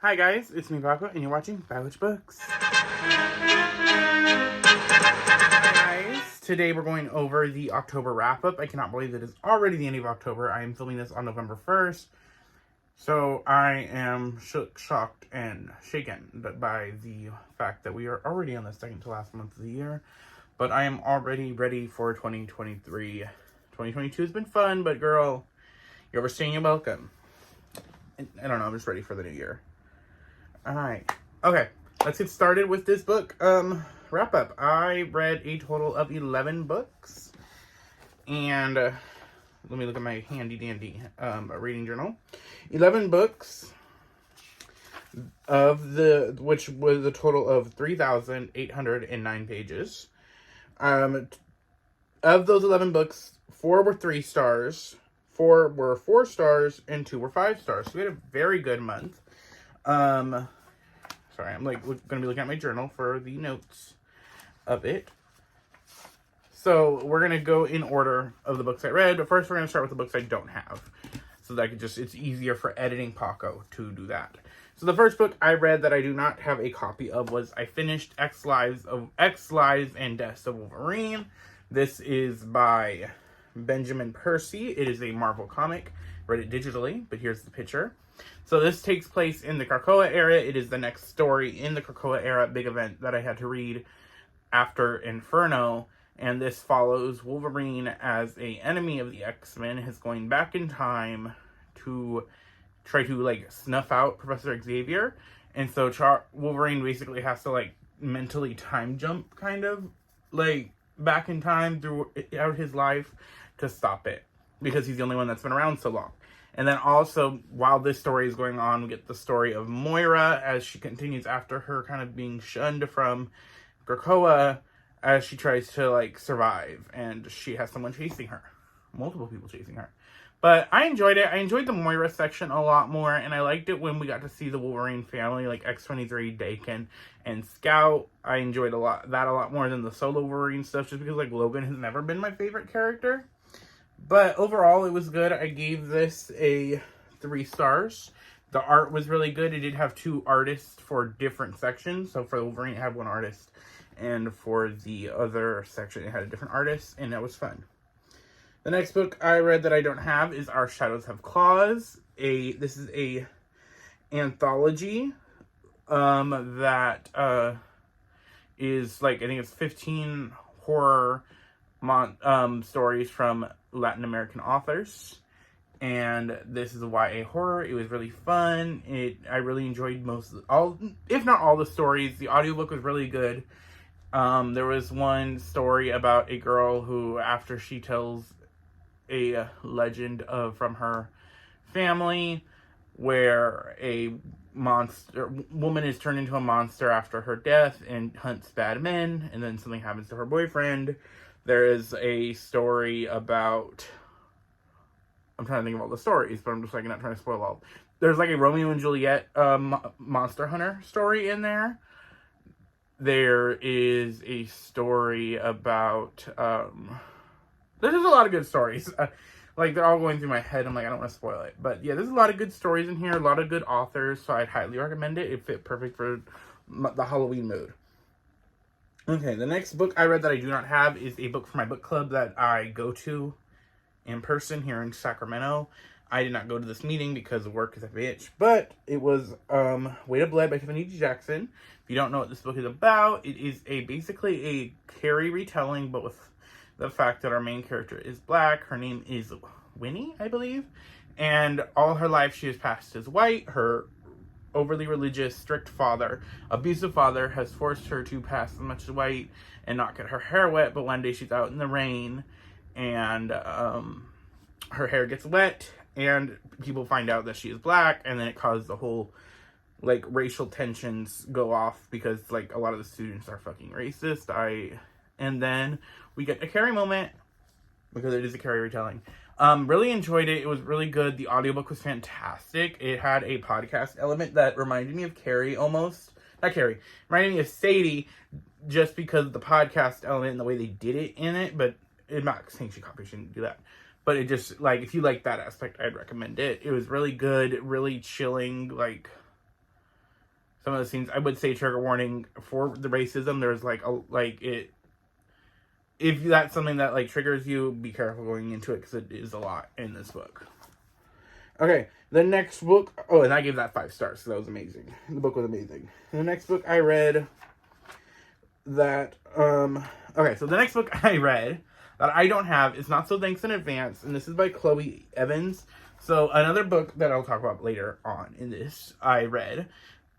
Hi guys, it's me Paco, and you're watching Bywitch Books. Hi guys, today we're going over the October wrap-up. I cannot believe that it's already the end of October. I am filming this on November 1st. So I am shocked and shaken by the fact that we are already on the second to last month of the year. But I am already ready for 2023. 2022 has been fun, but girl, you're overstaying your welcome. I don't know, I'm just ready for the new year. Alright. Okay, let's get started with this book wrap up. I read a total of 11 books. And let me look at my handy dandy reading journal. 11 books which was a total of 3,809 pages. Of those 11 books, 4 were 3 stars, 4 were 4 stars, and 2 were 5 stars. So we had a very good month. Sorry, I'm going to be looking at my journal for the notes of it. So we're going to go in order of the books I read, but first we're going to start with the books I don't have. So that it's easier for editing Paco to do that. So the first book I read that I do not have a copy of was I finished X Lives and Deaths of Wolverine. This is by Benjamin Percy. It is a Marvel comic. Read it digitally, but here's the picture. So this takes place in the Krakoa era. It is the next story in the Krakoa era big event that I had to read after Inferno. And this follows Wolverine as an enemy of the X-Men, is going back in time to try to, snuff out Professor Xavier. And so Wolverine basically has to, mentally time jump, kind of, back in time throughout his life to stop it. Because he's the only one that's been around so long. And then also, while this story is going on, we get the story of Moira as she continues after her kind of being shunned from Krakoa as she tries to, survive. And she has someone chasing her. Multiple people chasing her. But I enjoyed it. I enjoyed the Moira section a lot more. And I liked it when we got to see the Wolverine family, like X-23, Daken, and Scout. I enjoyed that a lot more than the solo Wolverine stuff. Just because, Logan has never been my favorite character. But overall, it was good. I gave this a 3 stars. The art was really good. It did have 2 artists for different sections. So for Wolverine, it had 1 artist. And for the other section, it had a different artist. And that was fun. The next book I read that I don't have is Our Shadows Have Claws. This is a anthology that is, I think it's 15 horror stories from Latin American authors, and this is a YA horror. It was really fun. I really enjoyed if not all the stories. The audiobook was really good. There was one story about a girl who, after she tells a legend from her family, where a woman is turned into a monster after her death and hunts bad men, and then something happens to her boyfriend. There is a story about, I'm trying to think of all the stories, but I'm just not trying to spoil all. There's a Romeo and Juliet Monster Hunter story in there. There is a story about, there's just a lot of good stories. They're all going through my head. I'm I don't want to spoil it. But yeah, there's a lot of good stories in here, a lot of good authors, so I'd highly recommend it. It fit perfect for the Halloween mood. Okay, the next book I read that I do not have is a book for my book club that I go to in person here in Sacramento. I did not go to this meeting because work is a bitch, but it was Way to Blood by Tiffany D. Jackson. If you don't know what this book is about, it is basically a Carrie retelling, but with the fact that our main character is black. Her name is Winnie, I believe, and all her life she has passed as white. Her overly religious, strict father, abusive father, has forced her to pass as much as white and not get her hair wet, but one day she's out in the rain and her hair gets wet and people find out that she is black, and then it causes the whole racial tensions go off because a lot of the students are fucking racist. And then we get a Carrie moment because it is a Carrie retelling. Really enjoyed it. It was really good. The audiobook was fantastic. It had a podcast element that reminded me of Carrie almost. Not Carrie. Reminded me of Sadie just because of the podcast element and the way they did it in it. But I'm not saying she shouldn't do that. But it just, if you like that aspect, I'd recommend it. It was really good, really chilling, some of the scenes, I would say trigger warning for the racism. There's if that's something that like triggers you, be careful going into it because it is a lot in this book. Okay, the next book, oh, and I gave that 5 stars, so that was amazing. The book was amazing. The next book I read that, okay, so the next book I read that I don't have is Not So Thanks in Advance, and this is by Chloe Evans. So another book that I'll talk about later on in this, I read,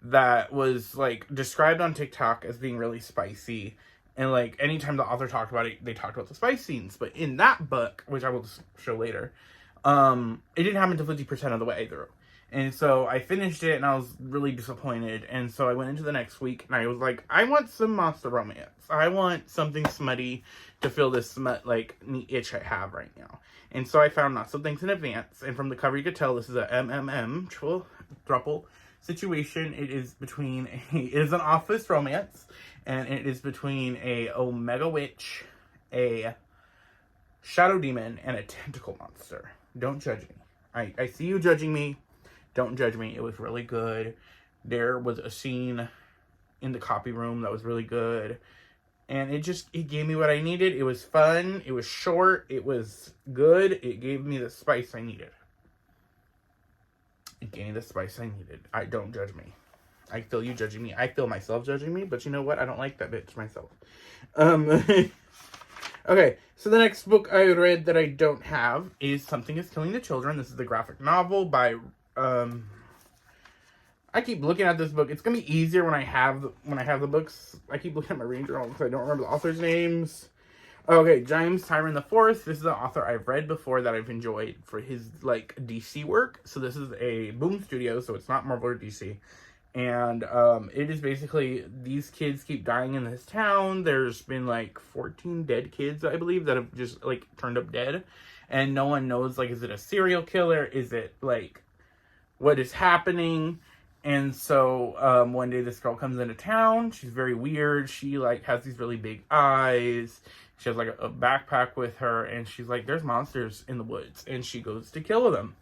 that was, like, described on TikTok as being really spicy. And, like, anytime the author talked about it, they talked about the spice scenes. But in that book, which I will show later, it didn't happen to 50% of the way through. And so I finished it, and I was really disappointed. And so I went into the next week, and I was like, I want some monster romance. I want something smutty to fill this itch I have right now. And so I found Not So Thanks in Advance. And from the cover, you could tell this is a MMM, triple throuple situation. It is an office romance. And it is between a Omega Witch, a Shadow Demon, and a Tentacle Monster. Don't judge me. I see you judging me. Don't judge me. It was really good. There was a scene in the copy room that was really good. And it gave me what I needed. It was fun. It was short. It was good. It gave me the spice I needed. Don't judge me. I feel you judging me. I feel myself judging me, but you know what? I don't like that bitch myself. Okay, so the next book I read that I don't have is Something Is Killing the Children. This is the graphic novel by, I keep looking at this book. It's going to be easier when I have the books. I keep looking at my reading journal because I don't remember the author's names. Okay, James Tyron IV. This is an author I've read before that I've enjoyed for his, like, DC work. So this is a Boom Studio, so it's not Marvel or DC. And it is basically, these kids keep dying in this town. There's been like 14 dead kids, I believe, that have just like turned up dead. And no one knows, like, is it a serial killer? Is it like, what is happening? And so one day this girl comes into town. She's very weird. She like has these really big eyes. She has like a backpack with her. And she's like, there's monsters in the woods. And she goes to kill them.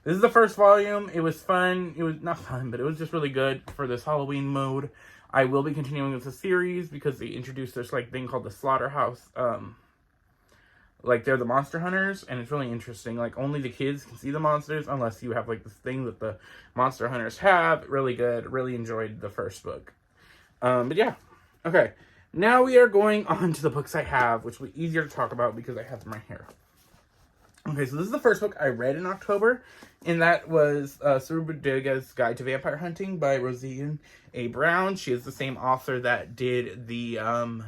This is the first volume. It was fun. It was not fun, but it was just really good for this Halloween mode. I will be continuing with the series because they introduced this like thing called the Slaughterhouse. Like they're the monster hunters, and it's really interesting. Like only the kids can see the monsters unless you have like this thing that the monster hunters have. Really good. Really enjoyed the first book. But yeah. Okay. Now we are going on to the books I have, which will be easier to talk about because I have them right here. Okay, so this is the first book I read in October, and that was Sir Bodega's Guide to Vampire Hunting by Rosine A. Brown. She is the same author that did the Song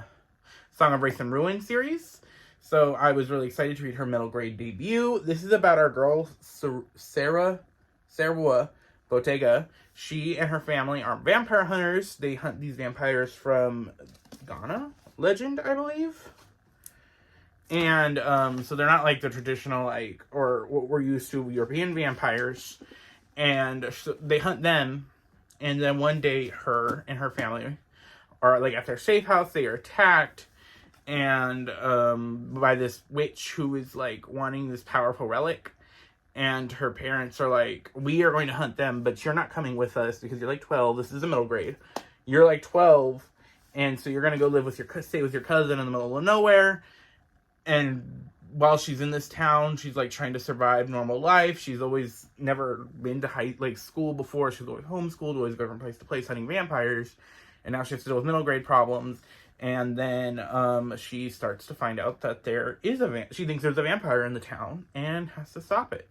of Wraith and Ruin series. So I was really excited to read her middle grade debut. This is about our girl, Sarah Bottega. She and her family are vampire hunters. They hunt these vampires from Ghana legend, I believe. And so they're not like the traditional, like, or what we're used to, European vampires. And so they hunt them. And then one day her and her family are like at their safe house. They are attacked. And by this witch who is like wanting this powerful relic. And her parents are like, we are going to hunt them, but you're not coming with us because you're like 12. This is a middle grade. You're like 12. And so you're going to go live with stay with your cousin in the middle of nowhere. And while she's in this town, she's like trying to survive normal life. She's always never been to school before. She's always homeschooled, always going from place to place hunting vampires. And now she has to deal with middle grade problems. And then she starts to find out that there is she thinks there's a vampire in the town and has to stop it.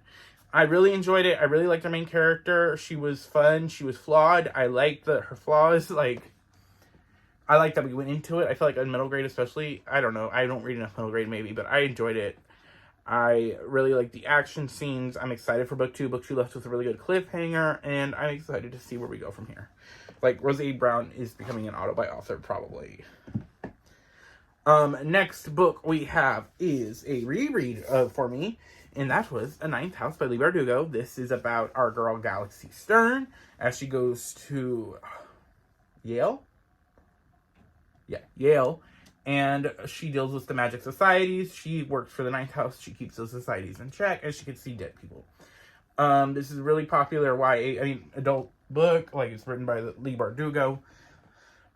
I really enjoyed it. I really liked her main character. She was fun. She was flawed. I liked her flaws. I like that we went into it. I feel like in middle grade especially, I don't know. I don't read enough middle grade maybe, but I enjoyed it. I really like the action scenes. I'm excited for book 2. Book 2 left with a really good cliffhanger, and I'm excited to see where we go from here. Like, Rosie Brown is becoming an auto-buy author, probably. Next book we have is a reread for me, and that was A Ninth House by Leigh Bardugo. This is about our girl Galaxy Stern as she goes to Yale. Yeah, Yale. And she deals with the magic societies. She works for the Ninth House. She keeps those societies in check, and she can see dead people. This is a really popular adult book. Like, it's written by Lee Bardugo.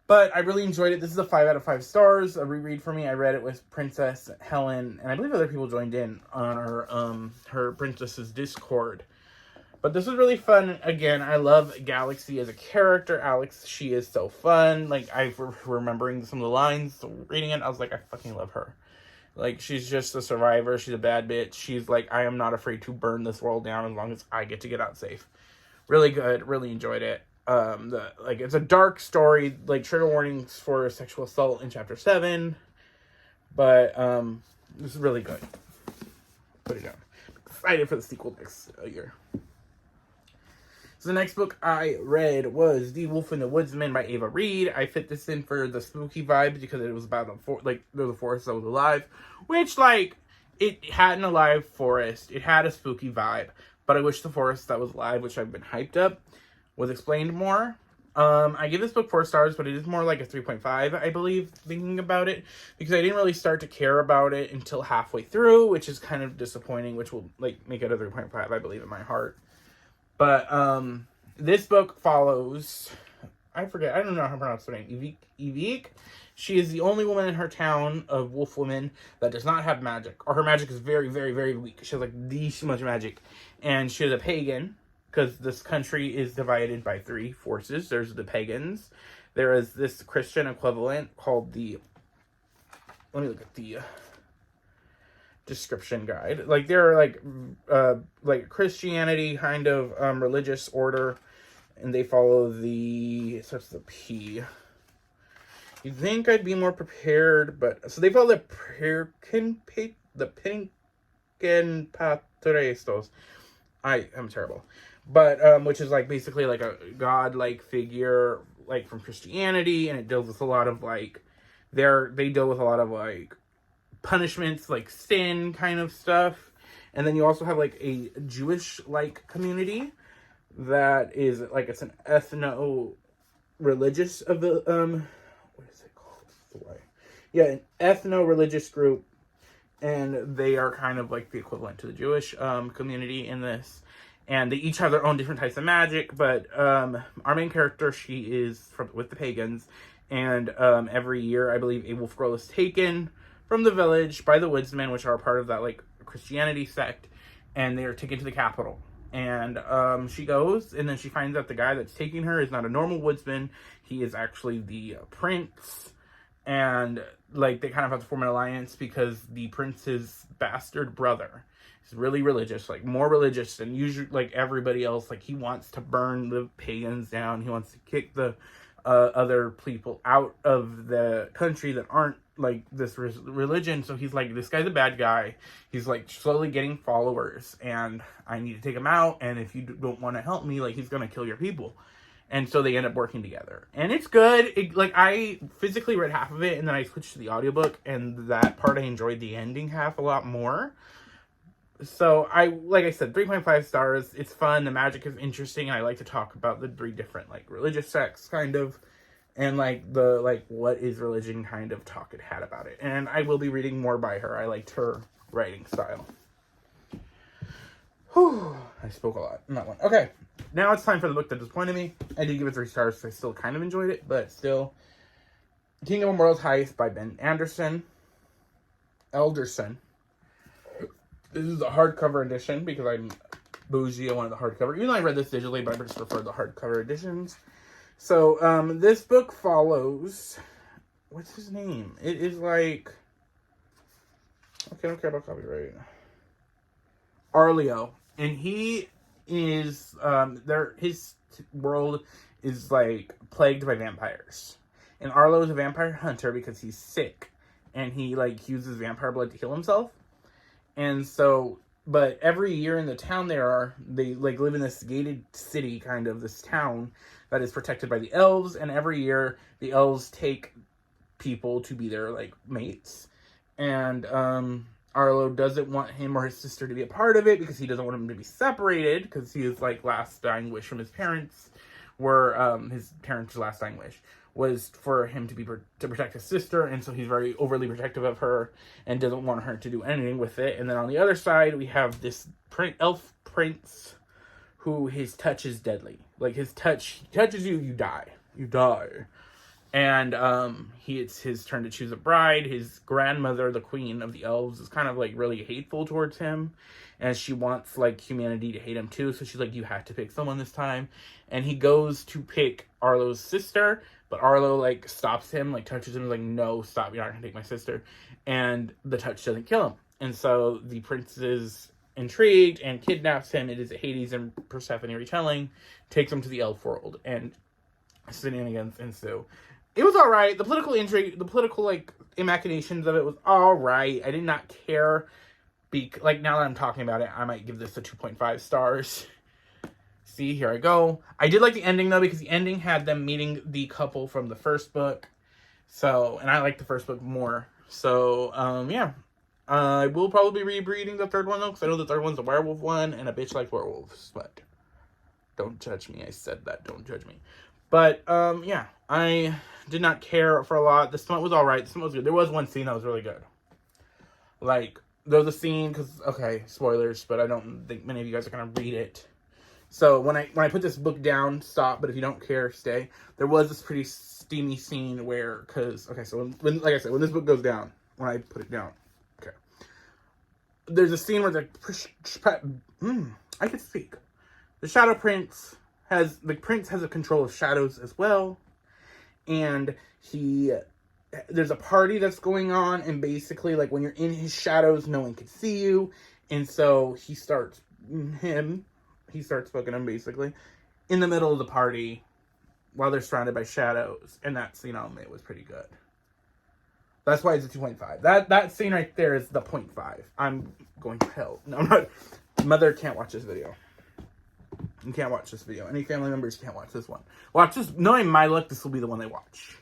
But I really enjoyed it. This is a 5 out of 5 stars. A reread for me. I read it with Princess Helen, and I believe other people joined in on her Princess's Discord. But this was really fun. Again, I love Galaxy as a character. Alex, she is so fun. Like, I remembering some of the lines, reading it, I was like, I fucking love her. Like, she's just a survivor. She's a bad bitch. She's like, I am not afraid to burn this world down as long as I get to get out safe. Really good. Really enjoyed it. It's a dark story. Like, trigger warnings for sexual assault in chapter 7. But this is really good. Put it down. Excited for the sequel next year. So the next book I read was The Wolf and the Woodsman by Ava Reed. I fit this in for the spooky vibes because it was about there was a forest that was alive, which, like, it had an alive forest. It had a spooky vibe, but I wish the forest that was alive, which I've been hyped up, was explained more. I give this book 4 stars, but it is more like a 3.5, I believe, thinking about it, because I didn't really start to care about it until halfway through, which is kind of disappointing, which will, like, make it a 3.5, I believe, in my heart. But this book follows, I don't know how to pronounce her name, Evik. She is the only woman in her town of wolf women that does not have magic, or her magic is very, very, very weak. She has, like, so much magic, and she is a pagan, because this country is divided by 3 forces. There's the pagans, there is this Christian equivalent called the, let me look at the description guide. Like, they're like Christianity kind of religious order, and they follow the, so that's the P. You'd think I'd be more prepared, but so they follow the Pinken Patrestos. I am terrible, but which is like basically like a god-like figure, like from Christianity, and it deals with a lot of like they deal with a lot of like punishments, like sin kind of stuff. And then you also have like a Jewish-like community that is like, it's an ethno-religious of the what is it called? An ethno-religious group, and they are kind of like the equivalent to the Jewish community in this. And they each have their own different types of magic, but our main character, she is with the pagans, and every year I believe a wolf girl is taken from the village by the Woodsman, which are part of that like Christianity sect, and they are taken to the capital. And she goes, and then she finds out the guy that's taking her is not a normal woodsman. He is actually the prince, and like they kind of have to form an alliance because the prince's bastard brother is really religious, like more religious than usually, like everybody else. Like, he wants to burn the pagans down. He wants to kick the other people out of the country that aren't like this religion. So he's like, this guy's a bad guy. He's like slowly getting followers, and I need to take him out. And if you don't want to help me, like, he's gonna kill your people. And so they end up working together, and it's good. I physically read half of it, and then I switched to the audiobook, and that part I enjoyed the ending half a lot more. So like I said, 3.5 stars. It's fun. The magic is interesting. And I like to talk about the 3 different like religious sects kind of, and like the like what is religion kind of talk it had about it. And I will be reading more by her. I liked her writing style. Whew, I spoke a lot in that one. Okay, now it's time for the book that disappointed me. I did give it 3 stars, so I still kind of enjoyed it, but still. Kingdom of Worlds Heist by Ben Elderson. This is the hardcover edition because I'm bougie. I wanted the hardcover. Even though I read this digitally, but I just prefer the hardcover editions. So, this book follows... What's his name? It is like... Okay, I don't care about copyright. Arleo. And he is... his world is, like, plagued by vampires. And Arlo is a vampire hunter because he's sick. And he, like, uses vampire blood to heal himself. And so, but every year in the town they like live in this gated city, kind of, this town that is protected by the elves, and every year the elves take people to be their, like, mates. And, Arlo doesn't want him or his sister to be a part of it because he doesn't want them to be separated, because his, like, last dying wish from his parents his parents' last dying wish was for him to protect his sister, and so he's very overly protective of her and doesn't want her to do anything with it. And then on the other side, we have this elf prince who his touch is deadly. Like, his touch touches you, you die. You die. And it's his turn to choose a bride. His grandmother, the queen of the elves, is kind of like really hateful towards him, and she wants like humanity to hate him too. So she's like, you have to pick someone this time. And he goes to pick Arlo's sister, but Arlo like stops him, like touches him, like, no, stop, you're not gonna take my sister. And the touch doesn't kill him. And so the prince is intrigued and kidnaps him. It is a Hades and Persephone retelling, takes him to the elf world, and shenanigans ensue. It was alright. The political intrigue, the political, like, machinations of it was alright. I did not care. Like, now that I'm talking about it, I might give this a 2.5 stars. See, here I go. I did like the ending, though, because the ending had them meeting the couple from the first book. So, and I like the first book more. So, yeah. I will probably be rereading the third one, though, because I know the third one's a werewolf one, and a bitch likes werewolves. But don't judge me. I said that. Don't judge me. But, yeah. I did not care for a lot. The smut was alright. The smut was good. There was one scene that was really good. Like, there was a scene, because, okay, spoilers, but I don't think many of you guys are going to read it. So, when I put this book down, stop, but if you don't care, stay. There was this pretty steamy scene where, because, okay, so, when like I said, when this book goes down, when I put it down, okay. There's a scene where I could speak. The Shadow Prince the prince has a control of shadows as well. And there's a party that's going on, and basically, like, when you're in his shadows, no one can see you, and so he starts fucking him, basically, in the middle of the party, while they're surrounded by shadows, and that scene on it was pretty good. That's why it's a 2.5. That scene right there is the 0.5. I'm going to hell. No, I'm not. Mother can't watch this video. You can't watch this video. Any family members can't watch this one. Watch this. Knowing my luck, this will be the one they watch.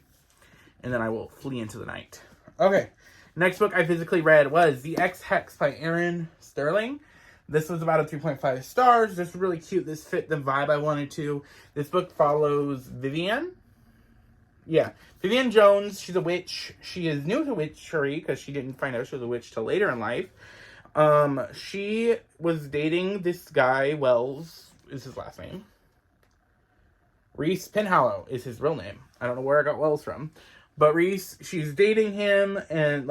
And then I will flee into the night. Okay. Next book I physically read was The X Hex by Aaron Sterling. This was about a 3.5 stars. This was really cute. This fit the vibe I wanted to. This book follows Vivian. Yeah. Vivian Jones. She's a witch. She is new to witchery because she didn't find out she was a witch till later in life. She was dating this guy, Wells is his last name. Reese Penhallow is his real name. I don't know where I got Wells from. But Reese, she's dating him, and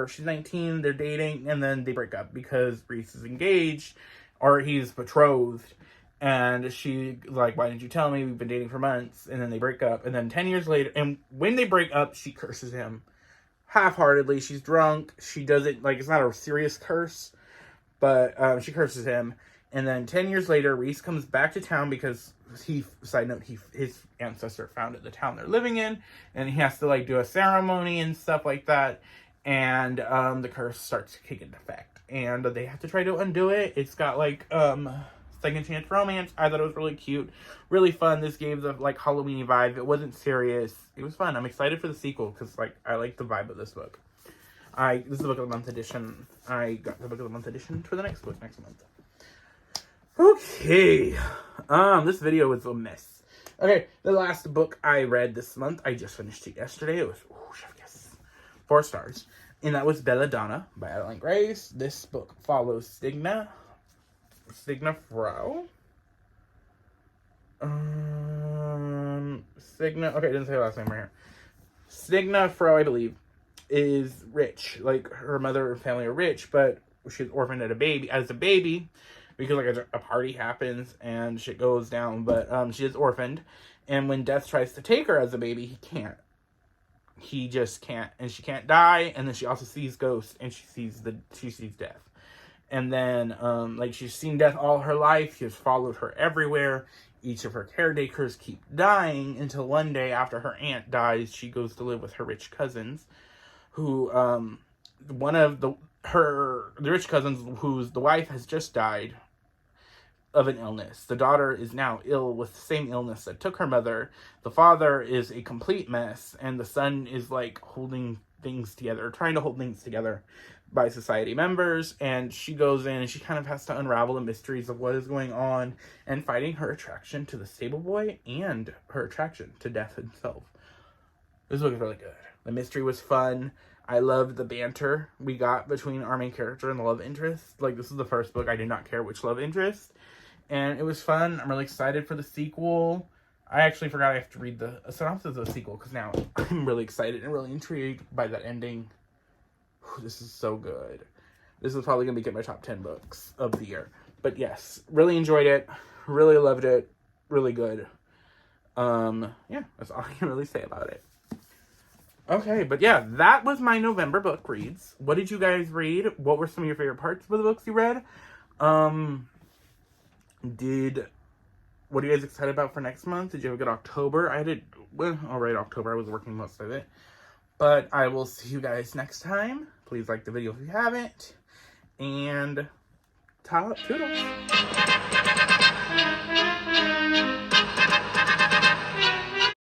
she's 19, they're dating, and then they break up because Reese is engaged, or he's betrothed, and she, like, why didn't you tell me? We've been dating for months, and then they break up, and then 10 years later, and when they break up, she curses him half-heartedly. She's drunk, she doesn't, like, it's not a serious curse, but, she curses him. And then 10 years later, Reese comes back to town because his ancestor founded the town they're living in, and he has to, like, do a ceremony and stuff like that, and the curse starts to kick into effect, and they have to try to undo it. It's got, like, second chance romance. I thought it was really cute, really fun. This gave the, like, Halloween vibe. It wasn't serious. It was fun. I'm excited for the sequel because, like, I like the vibe of this book. This is the book of the month edition. I got the book of the month edition for the next book next month. Okay, this video was a mess. Okay, the last book I read this month, I just finished it yesterday. It was, chef kiss, 4 stars. And that was Belladonna by Adeline Grace. This book follows Stigna Frau. Okay, it didn't say her last name right here. Stigna Frau, I believe, is rich. Like, her mother and family are rich, but she's orphaned as a baby. Because, like, a party happens and shit goes down. But she is orphaned. And when Death tries to take her as a baby, he can't. He just can't. And she can't die. And then she also sees ghosts. And she sees Death. And then, like, she's seen Death all her life. She has followed her everywhere. Each of her caretakers keep dying. Until one day, after her aunt dies, she goes to live with her rich cousins. Who, one of the rich cousins, whose the wife has just died of an illness. The daughter is now ill with the same illness that took her mother. The father is a complete mess, and the son is, like, trying to hold things together by society members, and she goes in and she kind of has to unravel the mysteries of what is going on and fighting her attraction to the stable boy and her attraction to Death himself. This book is really good. The mystery was fun. I loved the banter we got between our main character and the love interest. Like, this is the first book I did not care which love interest. And it was fun. I'm really excited for the sequel. I actually forgot I have to read the synopsis of the sequel because now I'm really excited and really intrigued by that ending. Whew, this is so good. This is probably going to be my top 10 books of the year. But yes, really enjoyed it. Really loved it. Really good. Yeah, that's all I can really say about it. Okay, but yeah, that was my November book reads. What did you guys read? What were some of your favorite parts of the books you read? What are you guys excited about for next month? Did you have a good October? Alright, October. I was working most of it. But I will see you guys next time. Please like the video if you haven't. And toodles.